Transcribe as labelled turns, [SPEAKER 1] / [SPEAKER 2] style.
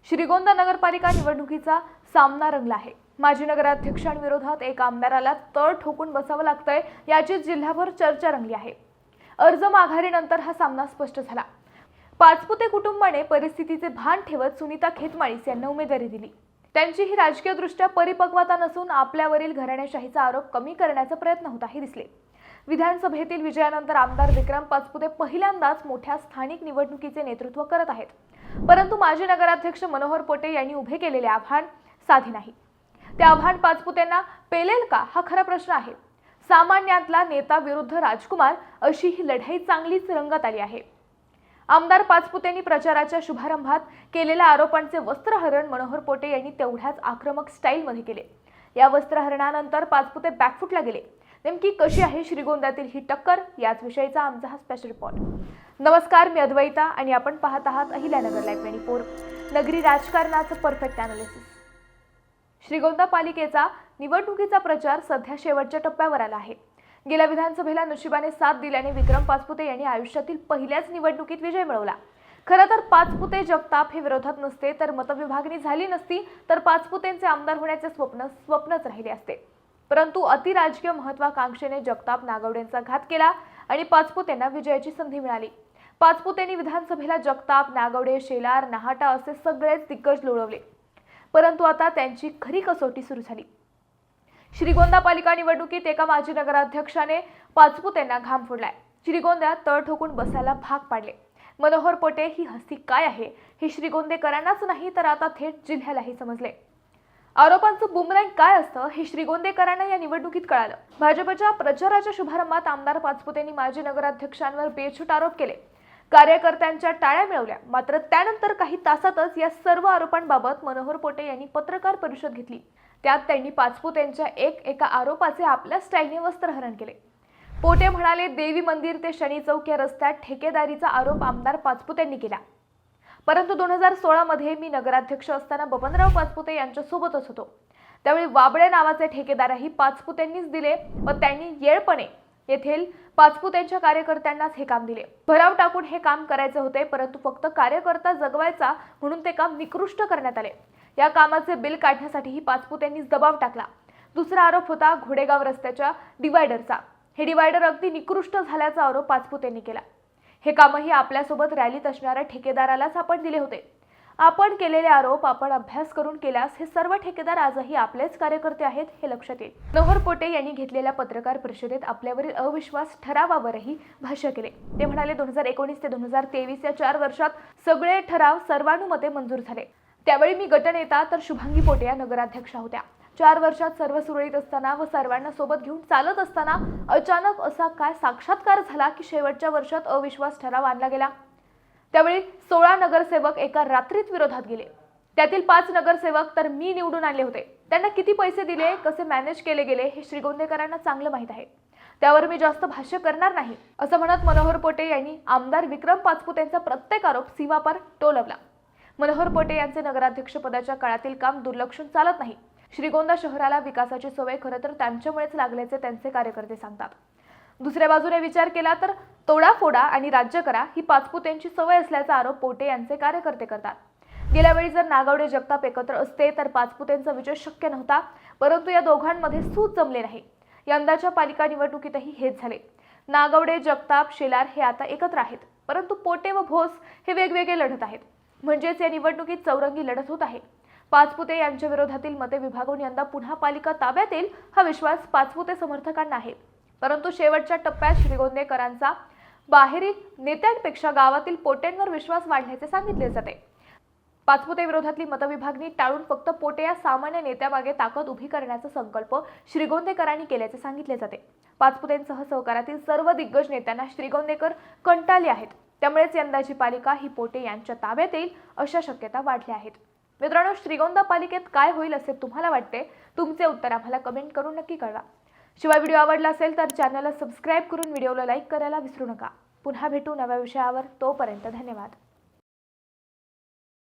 [SPEAKER 1] श्रीगोंदा नगरपालिका निवडणुकीचा सामना रंगला आहे। माजी नगराध्यक्षांविरोधात एक आमदाराला तळ ठोकून बसावं लागतंय याची जिल्हाभर चर्चा रंगली आहे। अर्ज माघारीनंतर हा सामना स्पष्ट झाला। पाचपुते कुटुंबाने परिस्थितीचे भान ठेवत सुनीता खेतमाळीस यांना उमेदवारी दिली। त्यांची ही राजकीयदृष्ट्या परिपक्वता नसून आपल्यावरील घराणेशाहीचा आरोप कमी करण्याचा प्रयत्न होताही दिसले। विधानसभेतील विजयानंतर आमदार विक्रम पाचपुते पहिल्यांदाच मोठ्या स्थानिक निवडणुकीचे नेतृत्व करत आहेत। परंतु माजी नगराध्यक्ष मनोहर पोटे यांनी उभे केलेले आव्हान साधे नाही। ते आव्हान पाचपुतेंना पेलेल का हा खरा प्रश्न आहे। सामान्यातला नेता विरुद्ध राजकुमार अशी ही लढाई चांगलीच रंगत आली आहे। आमदार पाचपुतेंनी प्रचाराच्या शुभारंभात केलेल्या आरोपांचे वस्त्रहरण मनोहर पोटे यांनी तेवढ्याच आक्रमक स्टाईलमध्ये केले। या वस्त्रहरणानंतर पाचपुते बॅकफुटला गेले। नेमकी कशी आहे श्रीगोंद्यातील ही टक्कर, याच विषयीचा आमचा हा स्पेशल रिपोर्ट। नमस्कार, मी अद्वैता आणि आपण पाहत आहात अहिल्यानगर लाईव्ह 24, नगरी राजकारणाचं परफेक्ट अनालिसिस। श्रीगोंदा पालिकेचा निवडणुकीचा प्रचार सध्या शेवटच्या टप्प्यावर आला आहे। गेल्या विधानसभेला नशिबाने साथ दिल्याने विक्रम पाचपुते यांनी आयुष्यातील पहिल्याच निवडणुकीत विजय मिळवला। खरं तर पाचपुते जगताप हे विरोधात नसते तर मतविभागणी झाली नसती तर पाचपुतेंचे आमदार होण्याचे स्वप्नच राहिले असते। परंतु अतिराजकीय महत्वाकांक्षेने जगताप नागवडेंचा घात केला आणि पाचपुतेंना विजयाची संधी मिळाली। पाचपुतेंनी विधानसभेला जगताप, नागवडे, शेलार, नाहाटा असे सगळेच दिग्गज लोळवले। परंतु आता त्यांची खरी कसोटी सुरू झाली। श्रीगोंदा पालिका निवडणुकीत एका माजी नगराध्यक्षाने पाचपुतेंना घाम फोडलाय। श्रीगोंद्यात तळ ठोकून बसायला भाग पाडले। मनोहर पोटे ही हस्ती काय आहे हे श्रीगोंदेकरांनाच नाही तर आता थेट जिल्ह्यालाही समजले। आरोपांचं बुमरँग काय असतं हे श्रीगोंदेकरांना या निवडणुकीत कळालं। भाजपच्या प्रचाराच्या शुभारंभात आमदार पाचपुतेंनी माजी नगराध्यक्षांवर बेछूट आरोप केले। कार्यकर्त्यांच्या टाळ्या मिळवल्या। मात्र त्यानंतर काही तासातच या सर्व आरोपांबाबत मनोहर पोटे यांनी पत्रकार परिषद घेतली। त्यात त्यांनी पाचपुतेंच्या एका आरोपाचे आपल्या स्टाईलने वस्त्रहरण केले। पोटे म्हणाले, देवी मंदिर ते शनी चौक या रस्त्यात ठेकेदारीचा आरोप आमदार पाचपुतेंनी केला। परंतु 2016 मध्ये मी नगराध्यक्ष असताना बबनराव पाचपुते यांच्या सोबतच होतो। त्यावेळी वाबळे नावाचे ठेकेदारही पाचपुतेंनीच दिले व त्यांनी येळपणे येथील पाचपुतेंच्या कार्यकर्त्यांनाच हे काम दिले। भराव टाकून हे काम करायचे होते, परंतु फक्त कार्यकर्ता जगवायचा म्हणून ते काम निकृष्ट करण्यात आले। या कामाचे बिल काढण्यासाठीही पाचपुतेंनीच दबाव टाकला। दुसरा आरोप होता घोडेगाव रस्त्याच्या डिवायडरचा। हे डिवायडर अगदी निकृष्ट झाल्याचा आरोप पाचपुतेंनी केला। हे कामही आपल्यासोबत रॅलीत असणाऱ्या ठेकेदारालाच आपण दिले होते। आपण केलेले आरोप आपण अभ्यास करून केल्यास हे सर्व ठेकेदार आजही आपलेच कार्यकर्ते आहेत हे लक्षात येईल। मनोहर पोटे यांनी घेतलेल्या पत्रकार परिषदेत आपल्यावरील अविश्वास ठरावावरही भाष्य केले। ते म्हणाले, 2019 ते 2023 या 4 वर्षात सगळे ठराव सर्वानुमते मंजूर झाले। त्यावेळी मी गटनेता तर शुभांगी पोटे या नगराध्यक्षा होत्या। 4 वर्षात सर्व सुरळीत असताना व सर्वांना सोबत घेऊन चालत असताना अचानक असा काय साक्षात्कार झाला की शेवटच्या वर्षात अविश्वास ठराव आणला गेला। त्यावेळी 16 नगरसेवक एका रात्रीत विरोधात गेले। त्यातील 5 नगरसेवक तर मी निवडून आणले होते। त्यांना किती पैसे दिले, कसे मॅनेज केले गेले हे श्रीगोंदेकरांना चांगलं माहीत आहे। त्यावर मी जास्त भाष्य करणार नाही असं म्हणत मनोहर पोटे यांनी आमदार विक्रम पाचपुतेंचा प्रत्येक आरोप सीमापार टोलवला। मनोहर पोटे यांचे नगराध्यक्ष पदाच्या काळातील काम दुर्लक्षून चालत नाही। श्रीगोंदा शहराला विकासाची सवय खरं तर त्यांच्यामुळेच लागल्याचे त्यांचे कार्यकर्ते सांगतात। दुसऱ्या बाजूने विचार केला तर तोडाफोडा आणि राज्य करा ही पाचपुतेंची सवय असल्याचा आरोप पोटे यांचे कार्यकर्ते करतात। गेल्या वेळी जर नागवडे जगताप एकत्र असते तर पाचपुतेंचा विजय शक्य नव्हता, परंतु या दोघांमध्ये सूत जमले नाही। यंदाच्या पालिका निवडणुकीतही हेच झाले। नागवडे, जगताप, शेलार हे आता एकत्र आहेत, परंतु पोटे व भोस हे वेगवेगळे लढत आहेत। म्हणजेच या निवडणुकीत चौरंगी लढत होत आहे। पाचपुते यांच्या विरोधातील मते विभागून यंदा पुन्हा पालिका ताब्यात येईल हा विश्वास पाचपुते समर्थकांना आहे। परंतु शेवटच्या टप्प्यात श्रीगोंदेकरांचा बाहेरील नेत्यांपेक्षा गावातील पोटेंवर विश्वास वाढल्याचे सांगितले जाते। पाचपुते विरोधातली मतविभागणी टाळून फक्त पोटे या सामान्य नेत्यामागे ताकद उभी करण्याचा संकल्प श्रीगोंदेकरांनी केल्याचे सांगितले जाते। पाचपुतेंसह सहकारातील सर्व दिग्गज नेत्यांना श्रीगोंदेकर कंटाळले आहेत। त्यामुळेच यंदाची पालिका ही पोटे यांच्या ताब्यात येईल अशा शक्यता वाढल्या आहेत। मित्रांनो, श्रीगोंदा पालिकेत काय होईल असे तुम्हाला वाटते? तुमचे उत्तर आम्हाला कमेंट करून नक्की कळवा। शिवाय व्हिडिओ आवडला असेल तर चॅनलला सबस्क्राईब करून व्हिडिओला लाईक करायला विसरू नका। पुन्हा भेटू नव्या विषयावर, तोपर्यंत धन्यवाद।